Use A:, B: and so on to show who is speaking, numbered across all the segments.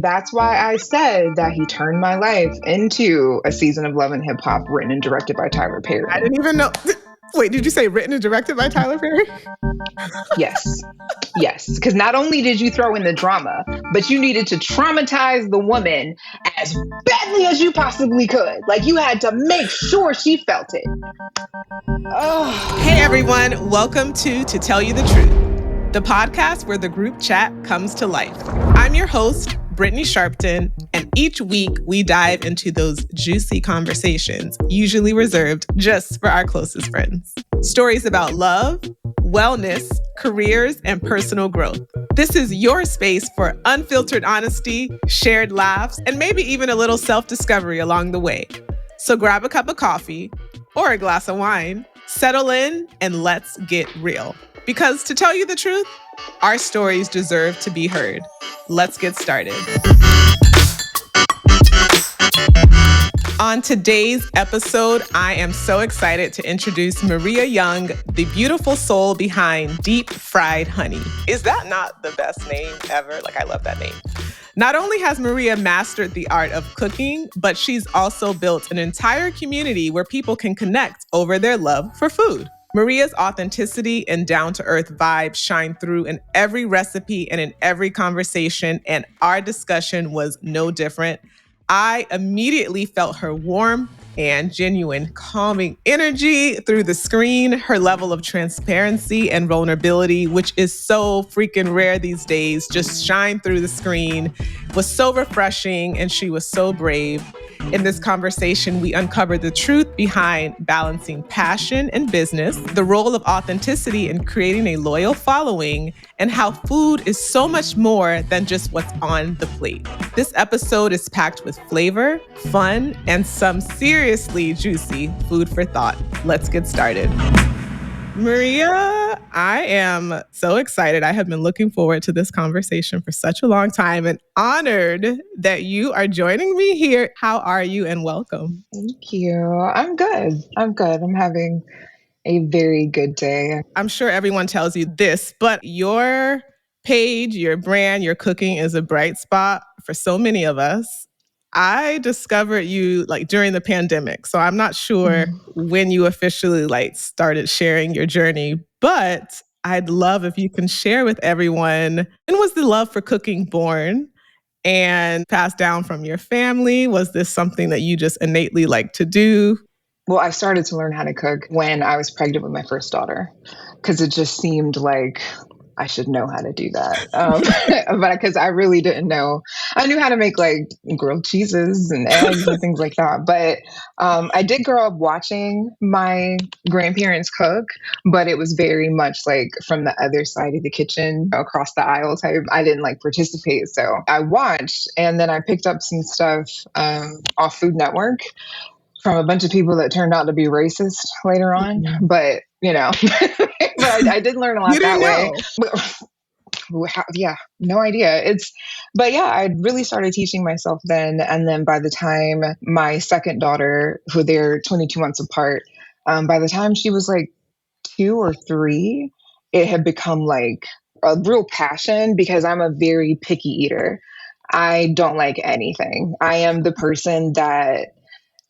A: That's why I said that he turned my life into a season of Love and Hip Hop written and directed by Tyler Perry.
B: I didn't even know. Wait, did you say written and directed by Tyler Perry?
A: Yes. Yes. Because not only did you throw in the drama, but you needed to traumatize the woman as badly as you possibly could. Like, you had to make sure she felt it.
B: Oh. Hey, everyone. Welcome to Tell You the Truth, the podcast where the group chat comes to life. I'm your host, Brittany Sharpton, and each week we dive into those juicy conversations, usually reserved just for our closest friends. Stories about love, wellness, careers, and personal growth. This is your space for unfiltered honesty, shared laughs, and maybe even a little self-discovery along the way. So grab a cup of coffee or a glass of wine, settle in, and let's get real. Because to tell you the truth, our stories deserve to be heard. Let's get started. On today's episode, I am so excited to introduce María Young, the beautiful soul behind Deep Fried Honey. Is that not the best name ever? I love that name. Not only has María mastered the art of cooking, but she's also built an entire community where people can connect over their love for food. Maria's authenticity and down-to-earth vibe shine through in every recipe and in every conversation, and our discussion was no different. I immediately felt her warm and genuine calming energy through the screen, her level of transparency and vulnerability, which is so freaking rare these days, just shine through the screen, was so refreshing, and she was so brave. In this conversation, we uncovered the truth behind balancing passion and business, the role of authenticity in creating a loyal following, and how food is so much more than just what's on the plate. This episode is packed with flavor, fun, and some seriously juicy food for thought. Let's get started. María, I am so excited. I have been looking forward to this conversation for such a long time and honored that you are joining me here. How are you and welcome?
A: Thank you. I'm good. I'm having a very good day.
B: I'm sure everyone tells you this, but your page, your brand, your cooking is a bright spot for so many of us. I discovered you during the pandemic, so I'm not sure when you officially started sharing your journey, but I'd love if you can share with everyone, when was the love for cooking born and passed down from your family? Was this something that you just innately like to do?
A: Well, I started to learn how to cook when I was pregnant with my first daughter, because it just seemed like I should know how to do that. But because I really didn't know. I knew how to make grilled cheeses and eggs and things like that. But I did grow up watching my grandparents cook, but it was very much from the other side of the kitchen, across the aisle type. I didn't participate. So I watched, and then I picked up some stuff off Food Network from a bunch of people that turned out to be racist later on. But, but I did learn a lot that way. Yeah, no idea. But yeah, I really started teaching myself then. And then by the time my second daughter, who they're 22 months apart, by the time she was 2 or 3, it had become a real passion, because I'm a very picky eater. I don't like anything. I am the person that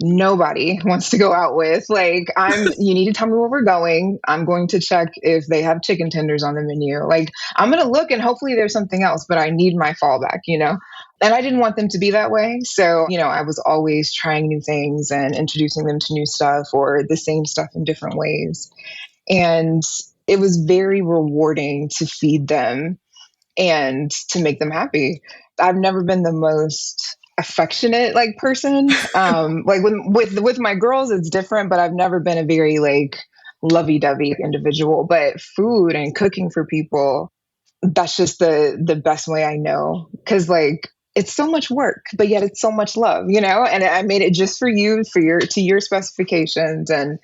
A: nobody wants to go out with. You need to tell me where we're going. I'm going to check if they have chicken tenders on the menu. I'm going to look and hopefully there's something else, but I need my fallback, And I didn't want them to be that way. So, I was always trying new things and introducing them to new stuff or the same stuff in different ways. And it was very rewarding to feed them and to make them happy. I've never been the most affectionate person. With my girls, it's different, but I've never been a very lovey-dovey individual. But food and cooking for people, that's just the best way I know, because it's so much work, but yet it's so much love, and I made it just for you, to your specifications, and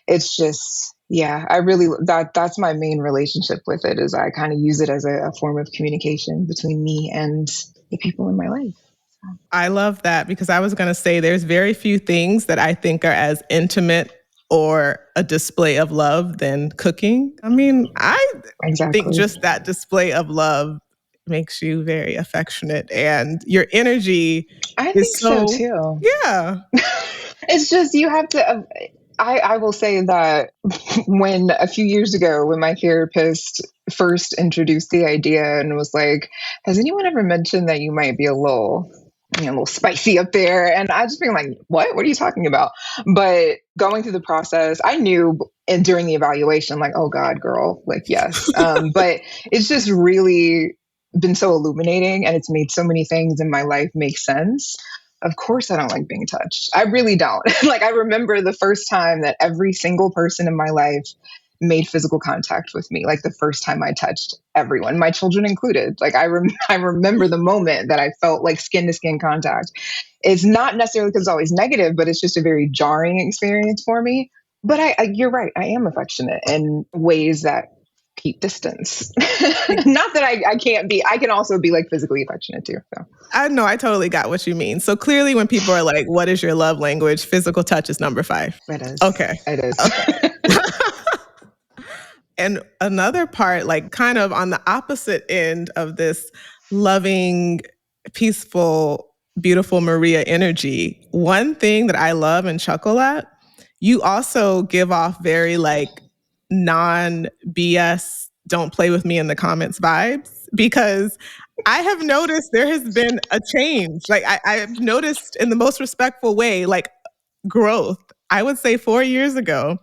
A: it's just, yeah, I really, that's my main relationship with it, is I kind of use it as a form of communication between me and the people in my life.
B: I love that, because I was going to say there's very few things that I think are as intimate or a display of love than cooking. I mean, I think just that display of love makes you very affectionate, and your energy
A: I
B: is
A: think so
B: so,
A: too.
B: yeah.
A: It's just you have to. I will say that when a few years ago, when my therapist first introduced the idea and was like, "Has anyone ever mentioned that you might be a little spicy up there?" And I just being like, "What? What are you talking about?" But going through the process, I knew, and during the evaluation, like, "Oh God, girl, like yes." But it's just really been so illuminating, and it's made so many things in my life make sense. Of course, I don't like being touched. I really don't. Like, I remember the first time that every single person in my life made physical contact with me. Like, the first time I touched everyone, my children included. Like, I remember the moment that I felt like skin to skin contact. It's not necessarily because it's always negative, but it's just a very jarring experience for me. But you're right. I am affectionate in ways that keep distance. Not that I can't be. I can also be like physically affectionate too. So.
B: I know, I totally got what you mean. So clearly when people are like, what is your love language? Physical touch is number 5.
A: It is.
B: Okay.
A: It is.
B: Okay. And another part, like kind of on the opposite end of this loving, peaceful, beautiful Maria energy, one thing that I love and chuckle at, you also give off very like non-BS, don't play with me in the comments vibes, because I have noticed there has been a change. Like I've noticed in the most respectful way, like growth. I would say 4 years ago,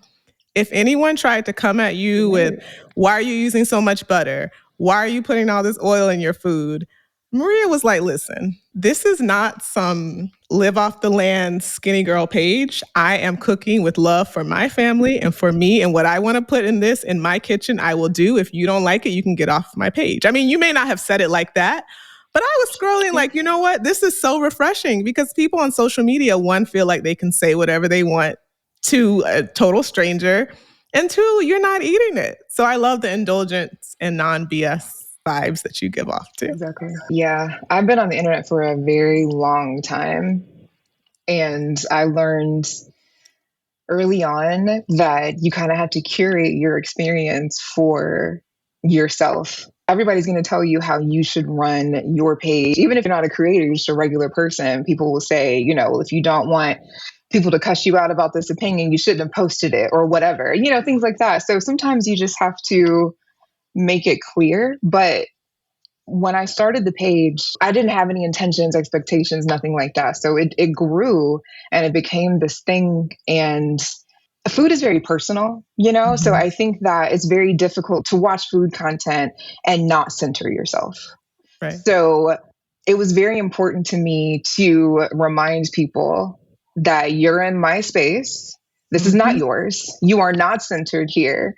B: if anyone tried to come at you with, why are you using so much butter? Why are you putting all this oil in your food? Maria was like, listen, this is not some live off the land skinny girl page. I am cooking with love for my family and for me, and what I want to put in this in my kitchen, I will do. If you don't like it, you can get off my page. I mean, you may not have said it like that, but I was scrolling like, you know what? This is so refreshing, because people on social media, one, feel like they can say whatever they want to a total stranger, and 2, you're not eating it. So I love the indulgence and non-BS vibes that you give off too.
A: Exactly. Yeah. I've been on the internet for a very long time, and I learned early on that you kind of have to curate your experience for yourself. Everybody's going to tell you how you should run your page. Even if you're not a creator, you're just a regular person. People will say, if you don't want people to cuss you out about this opinion, you shouldn't have posted it or whatever, things like that. So sometimes you just have to make it clear. But when I started the page, I didn't have any intentions, expectations, nothing like that. So it grew and it became this thing. And food is very personal,
B: Mm-hmm.
A: So I think that it's very difficult to watch food content and not center yourself.
B: Right.
A: So it was very important to me to remind people that you're in my space. This is not yours. You are not centered here.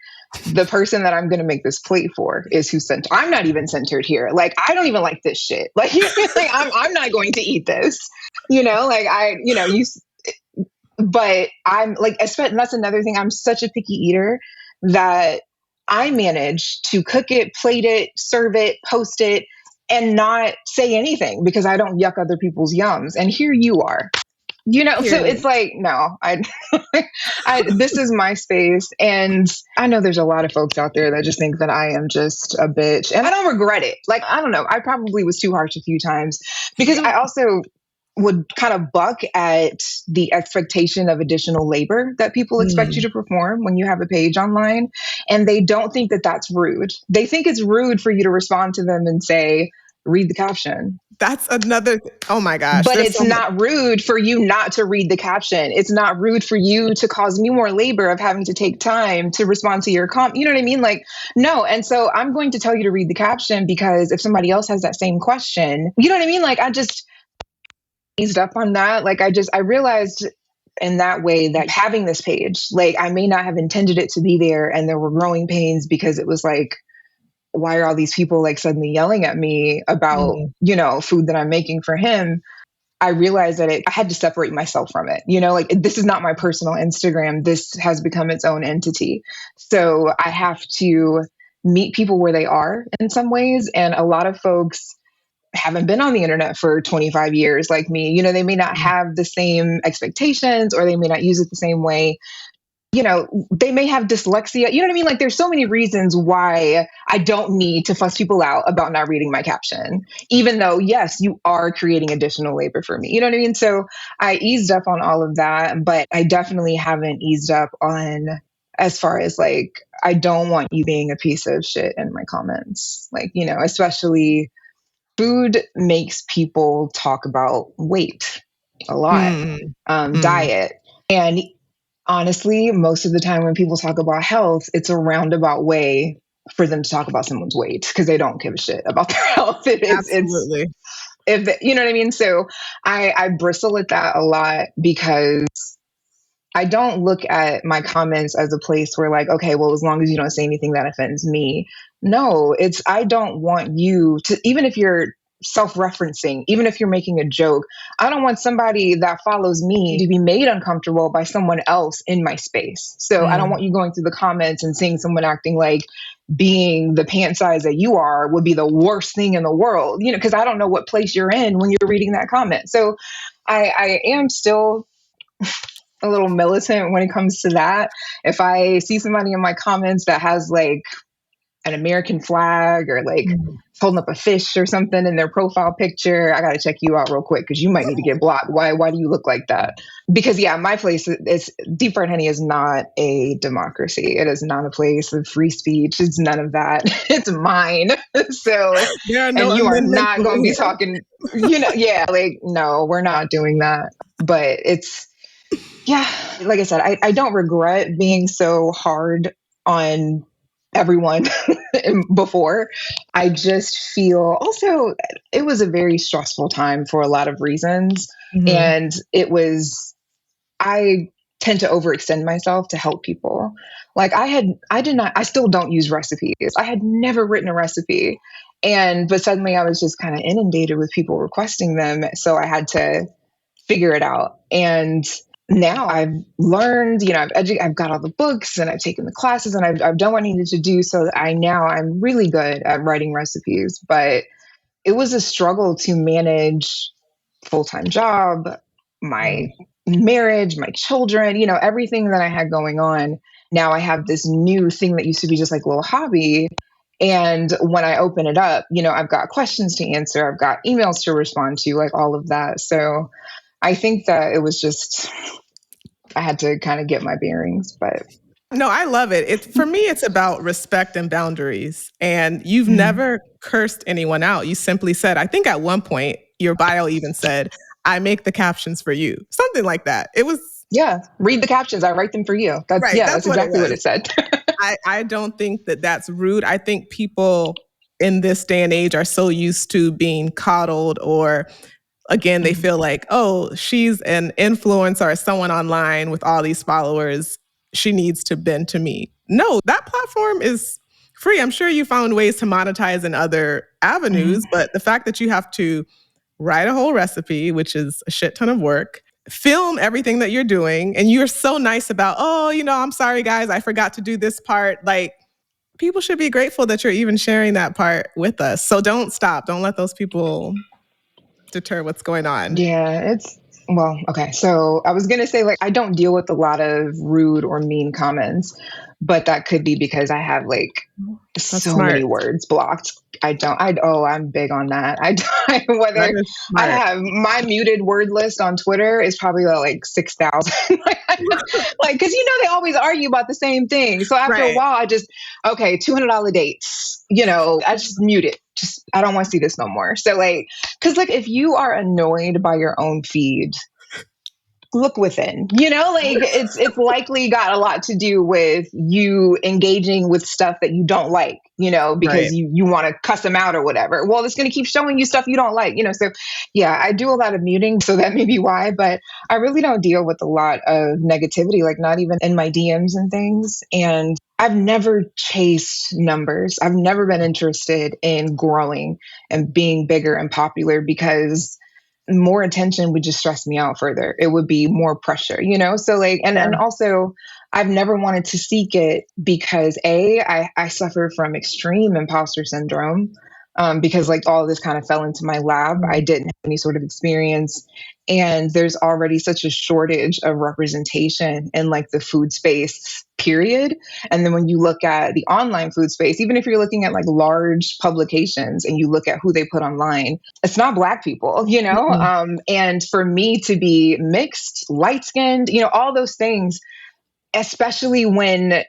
A: The person that I'm going to make this plate for is who's centered. I'm not even centered here. Like, I don't even like this shit. Like, I'm not going to eat this, but I'm like, and that's another thing. I'm such a picky eater that I manage to cook it, plate it, serve it, post it, and not say anything because I don't yuck other people's yums. And here you are. So it's like, no, this is my space. And I know there's a lot of folks out there that just think that I am just a bitch, and I don't regret it. Like, I don't know. I probably was too harsh a few times because I also would kind of buck at the expectation of additional labor that people expect you to perform when you have a page online. And they don't think that that's rude. They think it's rude for you to respond to them and say, read the caption.
B: That's another, oh my gosh.
A: But it's not rude for you not to read the caption. It's not rude for you to cause me more labor of having to take time to respond to your comment. You know what I mean? Like, no. And so I'm going to tell you to read the caption because if somebody else has that same question, you know what I mean? Like, I just eased up on that. Like, I realized in that way that having this page, like, I may not have intended it to be there, and there were growing pains because it was like, why are all these people like suddenly yelling at me about, food that I'm making for him? I realized that I had to separate myself from it. Like, this is not my personal Instagram. This has become its own entity. So I have to meet people where they are in some ways. And a lot of folks haven't been on the internet for 25 years like me. They may not have the same expectations, or they may not use it the same way. they may have dyslexia. You know what I mean? Like, there's so many reasons why I don't need to fuss people out about not reading my caption, even though, yes, you are creating additional labor for me. You know what I mean? So I eased up on all of that, but I definitely haven't eased up on, as far as like, I don't want you being a piece of shit in my comments. Like, especially food makes people talk about weight a lot, diet. And honestly, most of the time when people talk about health, it's a roundabout way for them to talk about someone's weight because they don't give a shit about their health.
B: Absolutely.
A: You know what I mean? So I bristle at that a lot because I don't look at my comments as a place where like, okay, well, as long as you don't say anything that offends me. No, I don't want you to, even if you're self-referencing, even if you're making a joke, I don't want somebody that follows me to be made uncomfortable by someone else in my space. So I don't want you going through the comments and seeing someone acting like being the pant size that you are would be the worst thing in the world, because I don't know what place you're in when you're reading that comment. So I am still a little militant when it comes to that. If I see somebody in my comments that has like an American flag or like holding up a fish or something in their profile picture, I got to check you out real quick because you might need to get blocked. Why do you look like that? Because my place is Deep Fried Honey is not a democracy. It is not a place of free speech. It's none of that. It's mine. So, and you are not going to be talking, no, we're not doing that. But like I said, I don't regret being so hard on everyone before. I just feel also it was a very stressful time for a lot of reasons. And I tend to overextend myself to help people. Like I still don't use recipes. I had never written a recipe. But suddenly I was just kind of inundated with people requesting them. So I had to figure it out. And now I've learned, I've got all the books and I've taken the classes and I've done what I needed to do. So I'm really good at writing recipes, but it was a struggle to manage full-time job, my marriage, my children, everything that I had going on. Now I have this new thing that used to be just like a little hobby. And when I open it up, I've got questions to answer. I've got emails to respond to, like all of that. So I think that it was just, I had to kind of get my bearings, but.
B: No, I love it. For me, it's about respect and boundaries. And you've never cursed anyone out. You simply said, I think at one point, your bio even said, I make the captions for you. Something like that. It was.
A: Yeah. Read the captions. I write them for you. That's exactly what it said.
B: I don't think that that's rude. I think people in this day and age are so used to being coddled or again, they feel like, oh, she's an influencer or someone online with all these followers. She needs to bend to me. No, that platform is free. I'm sure you found ways to monetize in other avenues, but the fact that you have to write a whole recipe, which is a shit ton of work, film everything that you're doing, and you're so nice about, oh, I'm sorry, guys, I forgot to do this part. Like, people should be grateful that you're even sharing that part with us. So don't stop. Don't let those people deter what's going on.
A: Yeah, okay. So I was going to say, like, I don't deal with a lot of rude or mean comments, but that could be because I have like many words blocked. I'm big on that. I have my muted word list on Twitter is probably like 6,000. Like, cause they always argue about the same thing. So after a while, $200 dates, I just mute it. I don't want to see this no more. So like, cause like if you are annoyed by your own feed, look within, it's likely got a lot to do with you engaging with stuff that you don't like, because you want to cuss them out or whatever. Well, it's going to keep showing you stuff you don't like, so yeah, I do a lot of muting. So that may be why, but I really don't deal with a lot of negativity, like not even in my DMs and things. And I've never chased numbers. I've never been interested in growing and being bigger and popular because more attention would just stress me out further. It would be more pressure, So like, and also I've never wanted to seek it because I suffer from extreme imposter syndrome. because like all this kind of fell into my lap. I didn't have any sort of experience. And there's already such a shortage of representation in like the food space, period. And then when you look at the online food space, even if you're looking at like large publications and you look at who they put online, it's not Black people, you know? And for me to be mixed, light skinned, you know, all those things, especially when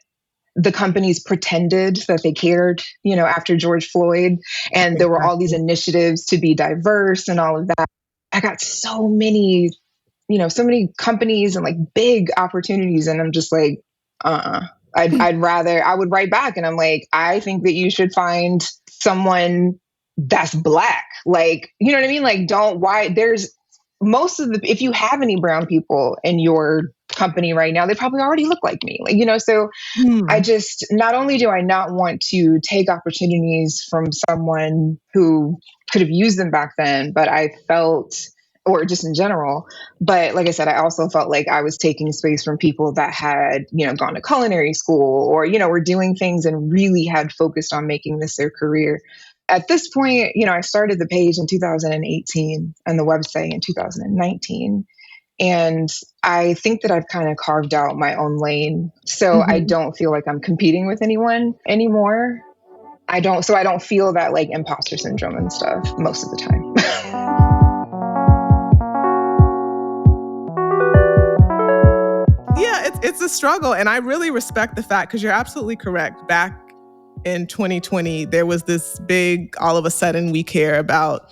A: the companies pretended that they cared, you know, after George Floyd, and there were all these initiatives to be diverse and all of that. I got so many, you know, so many companies and like big opportunities. And I'm just like, I would write back and I'm like, I think that you should find someone that's Black. Like, you know what I mean? Like, there's most of if you have any brown people in your company right now, they probably already look like me. Like, you know, so I just, not only do I not want to take opportunities from someone who could have used them back then, but I felt, or just in general, but like I said, I also felt like I was taking space from people that had, you know, gone to culinary school or, you know, were doing things and really had focused on making this their career. At this point, you know, I started the page in 2018 and the website in 2019. And I think that I've kind of carved out my own lane. So I don't feel like I'm competing with anyone anymore. I don't feel that like imposter syndrome and stuff most of the time.
B: Yeah, it's a struggle. And I really respect the fact, because you're absolutely correct. Back in 2020, there was this big, all of a sudden we care about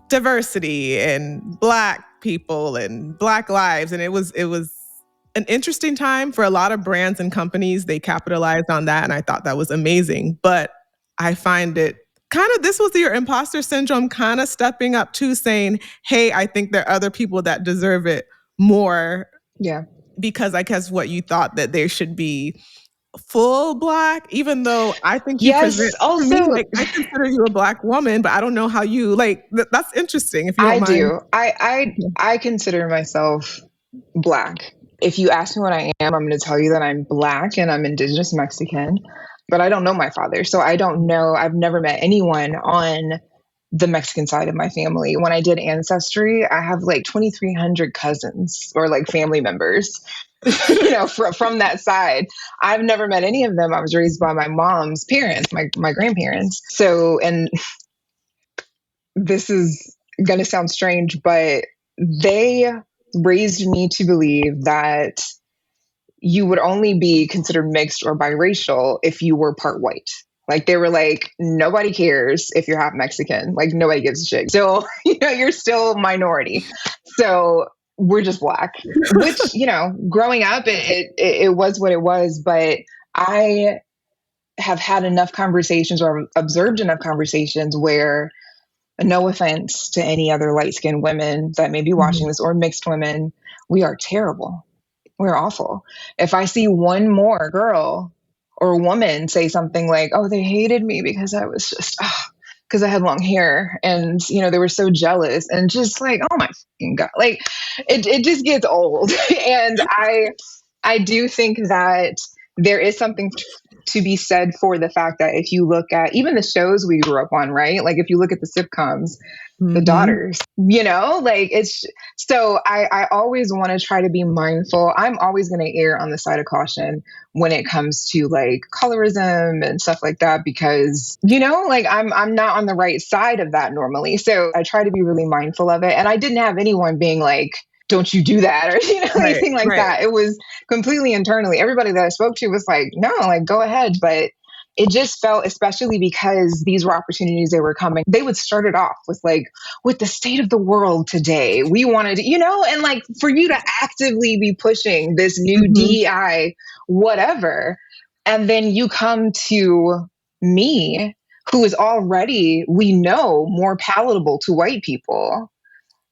B: diversity and Black people and Black lives. And it was an interesting time for a lot of brands and companies. They capitalized on that. And I thought that was amazing. But I find it kind of, this was your imposter syndrome kind of stepping up to saying, hey, I think there are other people that deserve it more.
A: Yeah.
B: Because I guess what you thought that there should be full Black, even though I think you present to me, like, I consider you a Black woman, but I don't know how you like. That's interesting. If you don't mind.
A: I consider myself Black. If you ask me what I am, I'm going to tell you that I'm Black and I'm Indigenous Mexican, but I don't know my father, so I don't know. I've never met anyone on the Mexican side of my family. When I did Ancestry, I have like 2,300 cousins or like family members, you know, from that side. I've never met any of them. I was raised by my mom's parents, my grandparents. So, and this is going to sound strange, but they raised me to believe that you would only be considered mixed or biracial if you were part white. Like they were like, nobody cares if you're half Mexican. Like nobody gives a shit. Still, you know, you're still minority. So we're just Black, which, you know, growing up, it was what it was. But I have had enough conversations or observed enough conversations where, no offense to any other light-skinned women that may be watching this or mixed women, we are terrible. We're awful. If I see one more girl or woman say something like, oh, they hated me because I was just, because I had long hair and, you know, they were so jealous and just like, oh my fucking God, like it just gets old. And I do think that there is something to be said for the fact that if you look at even the shows we grew up on, right? Like if you look at the sitcoms, the daughters, you know, like it's, so I always want to try to be mindful. I'm always going to err on the side of caution when it comes to like colorism and stuff like that, because, you know, like I'm not on the right side of that normally. So I try to be really mindful of it. And I didn't have anyone being like, don't you do that, or, you know, anything like that. It was completely internally. Everybody that I spoke to was like, no, like go ahead. But it just felt, especially because these were opportunities they were coming, they would start it off with like, with the state of the world today, we wanted, you know, and like for you to actively be pushing this new DEI, whatever. And then you come to me, who is already, we know, more palatable to white people.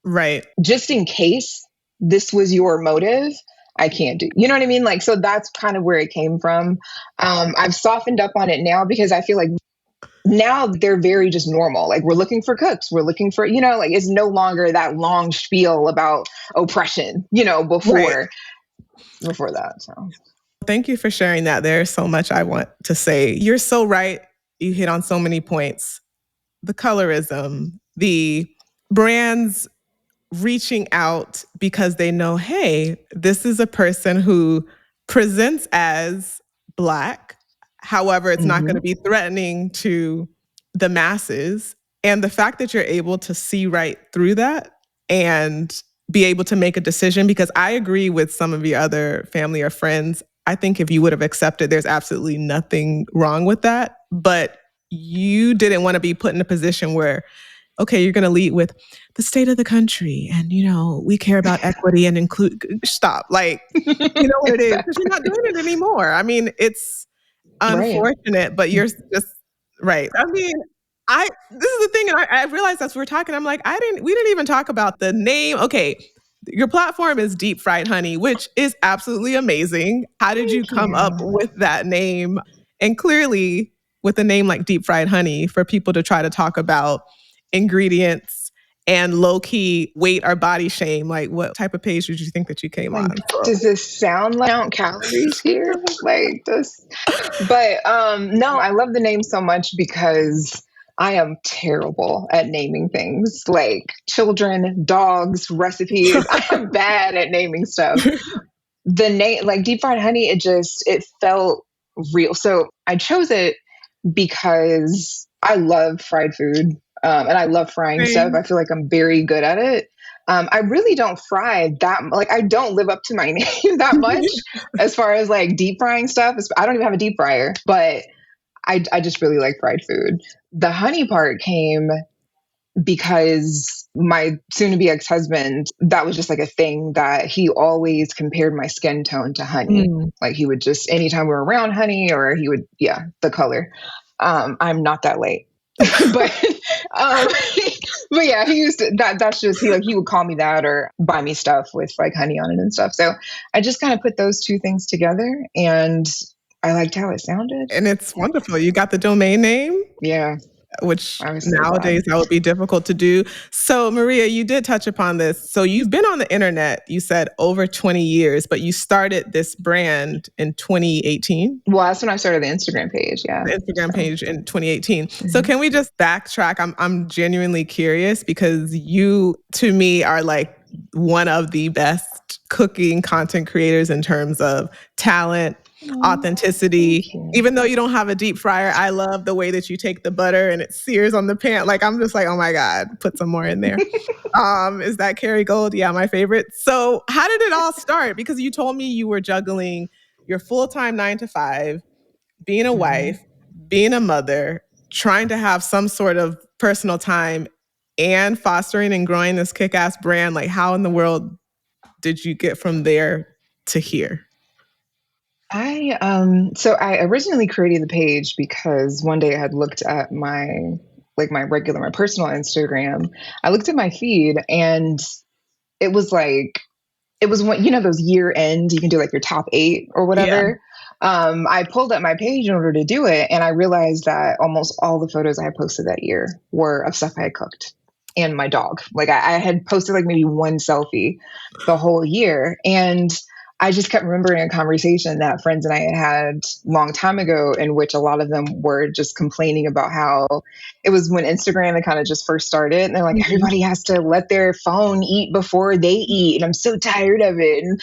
B: Right.
A: Just in case this was your motive, I can't do, you know what I mean? Like, so that's kind of where it came from. I've softened up on it now because I feel like now they're very just normal. Like we're looking for cooks. We're looking for, you know, like it's no longer that long spiel about oppression, you know, before that. So
B: thank you for sharing that. There's so much I want to say. You're so right. You hit on so many points. the colorism, the brands reaching out because they know, hey, this is a person who presents as Black. However, it's not going to be threatening to the masses. And the fact that you're able to see right through that and be able to make a decision, because I agree with some of your other family or friends. I think if you would have accepted, there's absolutely nothing wrong with that. But you didn't want to be put in a position where, okay, you're going to lead with the state of the country and, we care about equity and include. Stop. Like, you know what it is? Because you're not doing it anymore. I mean, it's unfortunate, but you're just right. I mean, this is the thing, and I realized as we were talking, I'm like, we didn't even talk about the name. Okay, your platform is Deep Fried Honey, which is absolutely amazing. How did you come up with that name? And clearly, with a name like Deep Fried Honey, for people to try to talk about ingredients and low-key weight or body shame, like what type of page did you think that you came on?
A: Does this sound like count calories here? Like this? But no, I love the name so much because I am terrible at naming things like children, dogs, recipes. I am bad at naming stuff. The name, like Deep Fried Honey, it felt real. So I chose it because I love fried food. And I love frying stuff. I feel like I'm very good at it. I really don't fry that. Like, I don't live up to my name that much as far as like deep frying stuff. I don't even have a deep fryer, but I just really like fried food. The honey part came because my soon-to-be ex-husband, that was just like a thing that he always compared my skin tone to honey. Like he would just, anytime we were around honey, or he would, the color. I'm not that late. but yeah, he used to, that's just, he would call me that or buy me stuff with like honey on it and stuff. So I just kind of put those two things together and I liked how it sounded.
B: And it's wonderful. You got the domain name?
A: Yeah.
B: Which nowadays that would be difficult to do. So Maria, you did touch upon this. So you've been on the internet, you said over 20 years, but you started this brand in 2018?
A: Well, that's when I started the Instagram page, yeah.
B: The Instagram page in 2018. So can we just backtrack? I'm genuinely curious because you, to me, are like one of the best cooking content creators in terms of talent, authenticity. Even though you don't have a deep fryer, I love the way that you take the butter and it sears on the pan. Like, I'm just like, oh my God, put some more in there. Is that Kerrygold? Yeah, my favorite. So how did it all start? Because you told me you were juggling your full-time 9-to-5, being a wife, being a mother, trying to have some sort of personal time and fostering and growing this kick-ass brand. Like, how in the world did you get from there to here?
A: So I originally created the page because one day I had looked at my personal Instagram. I looked at my feed and it was when, those year end, you can do like your top 8 or whatever. Yeah. I pulled up my page in order to do it. And I realized that almost all the photos I had posted that year were of stuff I had cooked and my dog. Like I had posted like maybe one selfie the whole year. And I just kept remembering a conversation that friends and I had long time ago in which a lot of them were just complaining about how it was when Instagram had kind of just first started. And they're like, everybody has to let their phone eat before they eat. And I'm so tired of it. And,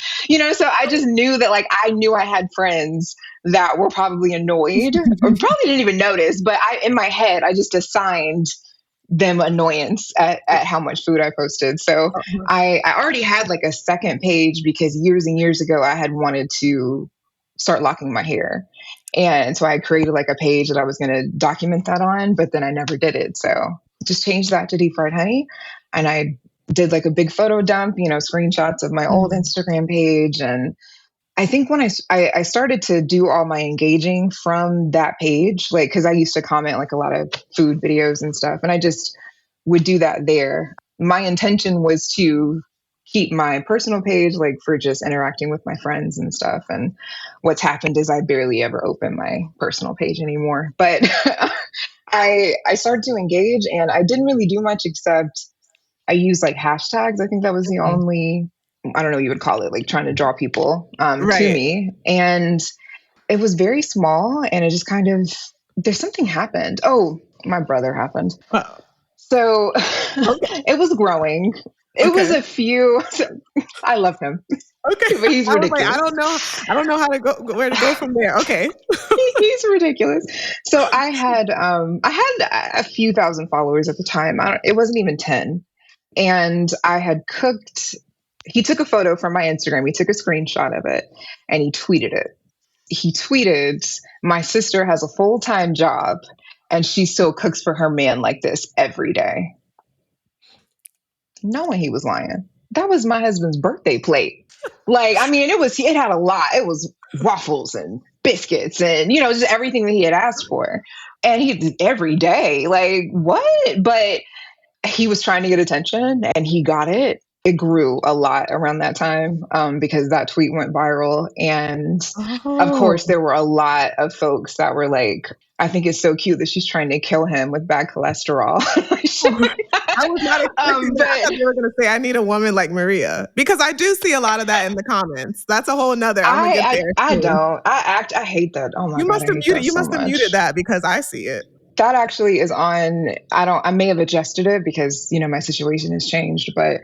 A: so I just knew that I knew I had friends that were probably annoyed or probably didn't even notice. But in my head, I just assigned them annoyance at how much food I posted. So I already had like a second page because years and years ago, I had wanted to start locking my hair. And so I created like a page that I was going to document that on, but then I never did it. So just changed that to Deep Fried Honey. And I did like a big photo dump, screenshots of my old Instagram page. And I think when I started to do all my engaging from that page, like, cause I used to comment like a lot of food videos and stuff, and I just would do that there. My intention was to keep my personal page, like for just interacting with my friends and stuff. And what's happened is I barely ever open my personal page anymore, but I started to engage and I didn't really do much except I used like hashtags. I think that was the only, I don't know what you would call it, like trying to draw people to me. And it was very small and it just kind of, there's something happened. Oh, My brother happened.
B: Oh,
A: So
B: okay.
A: it was growing. It was
B: Okay.
A: a few. I love him,
B: Okay.
A: but he's
B: I was like,
A: ridiculous.
B: I don't know how to go, where to go from there. Okay.
A: He's ridiculous. So I had a few thousand followers at the time. It wasn't even 10. And I had cooked. He took a photo from my Instagram. He took a screenshot of it and he tweeted it. He tweeted, "My sister has a full-time job and she still cooks for her man like this every day." Knowing he was lying. That was my husband's birthday plate. Like, I mean, it had a lot. It was waffles and biscuits and, just everything that he had asked for. And he every day, like, what? But he was trying to get attention and he got it. It grew a lot around that time because that tweet went viral. And of
B: Oh.
A: course, there were a lot of folks that were like, "I think it's so cute that she's trying to kill him with bad cholesterol."
B: I was not expecting that. I thought you were going to say, "I need a woman like Maria," because I do see a lot of that in the comments. That's a whole nother. I'm gonna get there.
A: I
B: Soon.
A: don't. I hate that. Oh my
B: You
A: God,
B: must
A: I
B: have
A: hate
B: muted.
A: that
B: You
A: so
B: must have muted
A: much.
B: that because I see it.
A: That actually is on. I may have adjusted it because, my situation has changed, but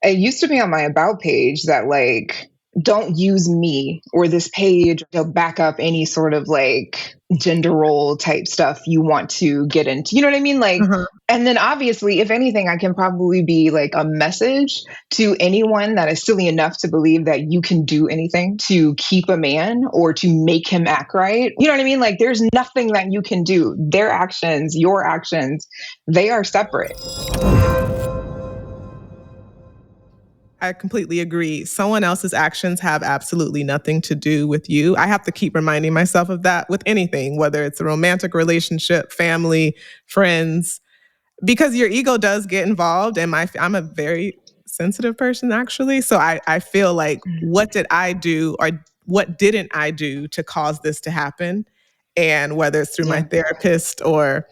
A: it used to be on my about page that like, don't use me or this page to back up any sort of like gender role type stuff you want to get into. You know what I mean? Like, and then obviously, if anything, I can probably be like a message to anyone that is silly enough to believe that you can do anything to keep a man or to make him act right. You know what I mean? Like, there's nothing that you can do. Their actions, your actions, they are separate.
B: I completely agree. Someone else's actions have absolutely nothing to do with you. I have to keep reminding myself of that with anything, whether it's a romantic relationship, family, friends, because your ego does get involved. And I'm a very sensitive person, actually. So I feel like, what did I do or what didn't I do to cause this to happen? And whether it's through my therapist or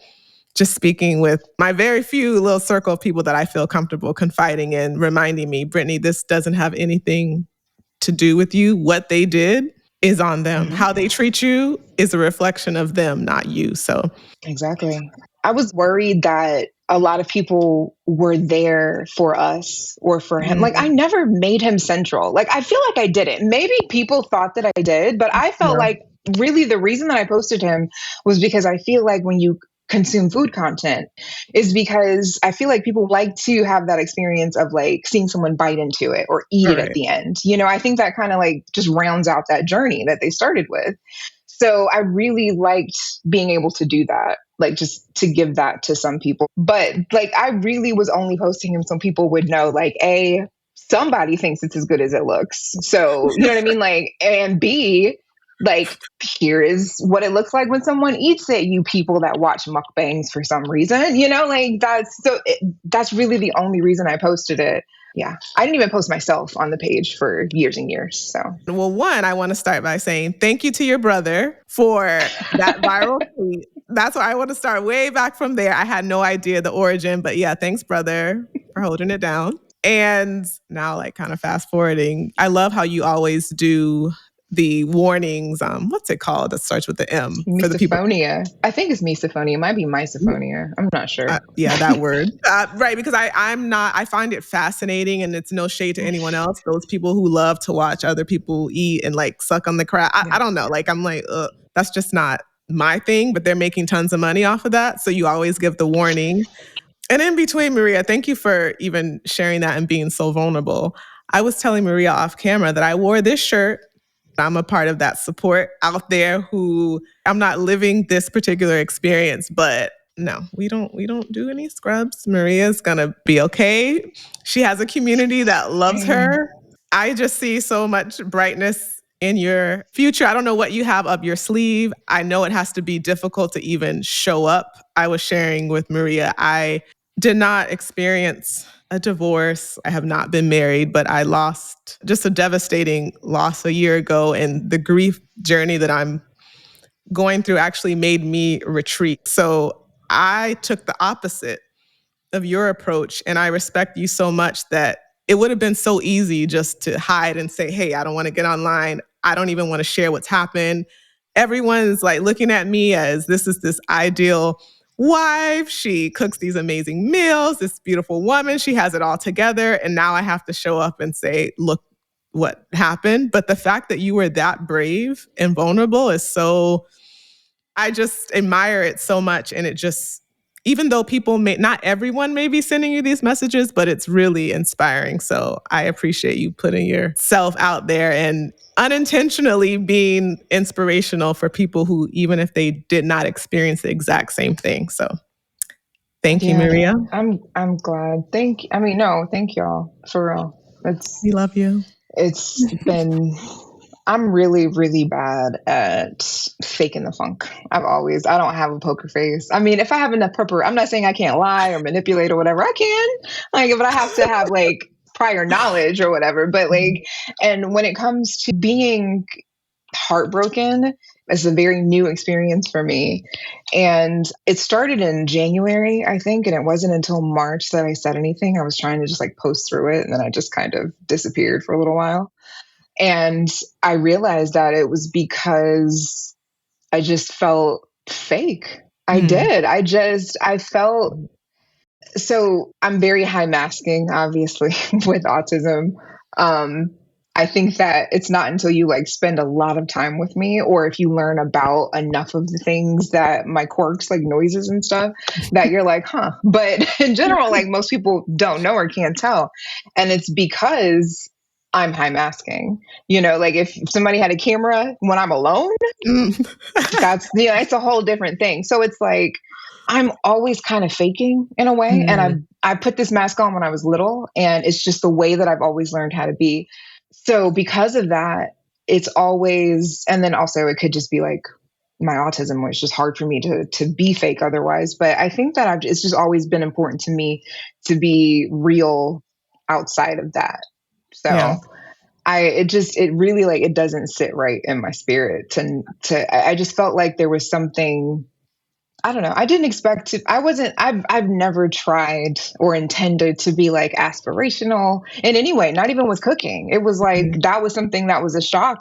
B: just speaking with my very few little circle of people that I feel comfortable confiding in, reminding me, Brittany, this doesn't have anything to do with you. What they did is on them. How they treat you is a reflection of them, not you. So
A: Exactly. I was worried that a lot of people were there for us or for him. Like, I never made him central. Like, I feel like I didn't. Maybe people thought that I did, but I felt like really the reason that I posted him was because I feel like when you consume food content is because I feel like people like to have that experience of like seeing someone bite into it or eat it at the end. I think that kind of like just rounds out that journey that they started with. So I really liked being able to do that, like just to give that to some people. But like, I really was only posting him so people would know, like, A, somebody thinks it's as good as it looks. So, you know what I mean? Like, and B, like, here is what it looks like when someone eats it, you people that watch mukbangs for some reason, like that's really the only reason I posted it. Yeah. I didn't even post myself on the page for years and years. So,
B: well, one, I want to start by saying thank you to your brother for that viral tweet. That's why I want to start way back from there. I had no idea the origin, but yeah, thanks, brother, for holding it down. And now, like, kind of fast forwarding, I love how you always do the warnings. What's it called? That starts with the M for the people.
A: Misophonia. I think it's misophonia. It might be misophonia. I'm not sure.
B: Yeah, that word. Right, because I find it fascinating, and it's no shade to anyone else. Those people who love to watch other people eat and like suck on the crab. I don't know. Like, I'm like, that's just not my thing, but they're making tons of money off of that. So you always give the warning. And in between, Maria, thank you for even sharing that and being so vulnerable. I was telling Maria off camera that I wore this shirt. I'm a part of that support out there who I'm not living this particular experience, but no, we don't do any scrubs. Maria's gonna be okay. She has a community that loves her. I just see so much brightness in your future. I don't know what you have up your sleeve. I know it has to be difficult to even show up. I was sharing with Maria, I did not experience a divorce. I have not been married, but I lost just a devastating loss a year ago. And the grief journey that I'm going through actually made me retreat. So I took the opposite of your approach. And I respect you so much that it would have been so easy just to hide and say, hey, I don't want to get online. I don't even want to share what's happened. Everyone's like looking at me as this is this ideal wife. She cooks these amazing meals, this beautiful woman. She has it all together. And now I have to show up and say, look what happened. But the fact that you were that brave and vulnerable is so, I just admire it so much. And it just, even though people not everyone may be sending you these messages, but it's really inspiring. So I appreciate you putting yourself out there and unintentionally being inspirational for people who, even if they did not experience the exact same thing. So thank you, Maria.
A: I'm glad. Thank y'all for real.
B: We love you.
A: It's been, I'm really, really bad at faking the funk. I don't have a poker face. I mean, if I have enough I'm not saying I can't lie or manipulate or whatever. I can, but I have to have prior knowledge or whatever. But and when it comes to being heartbroken, it's a very new experience for me. And it started in January, I think, and it wasn't until March that I said anything. I was trying to just post through it, and then I just kind of disappeared for a little while. And I realized that it was because I just felt fake. I did. I felt, so I'm very high masking, obviously, with autism. I think that it's not until you spend a lot of time with me, or if you learn about enough of the things that my quirks, like noises and stuff, that you're like, huh. But in general, most people don't know or can't tell. And it's because I'm high masking. If somebody had a camera when I'm alone, that's, it's a whole different thing. So it's I'm always kind of faking in a way. And I put this mask on when I was little, and it's just the way that I've always learned how to be. So because of that, it's always, and then also it could just be my autism, where it's just hard for me to be fake otherwise. But I think that it's just always been important to me to be real outside of that. So yeah. It really it doesn't sit right in my spirit I just felt like there was something, I don't know. I didn't expect to, I've never tried or intended to be aspirational in any way, not even with cooking. It was that was something that was a shock,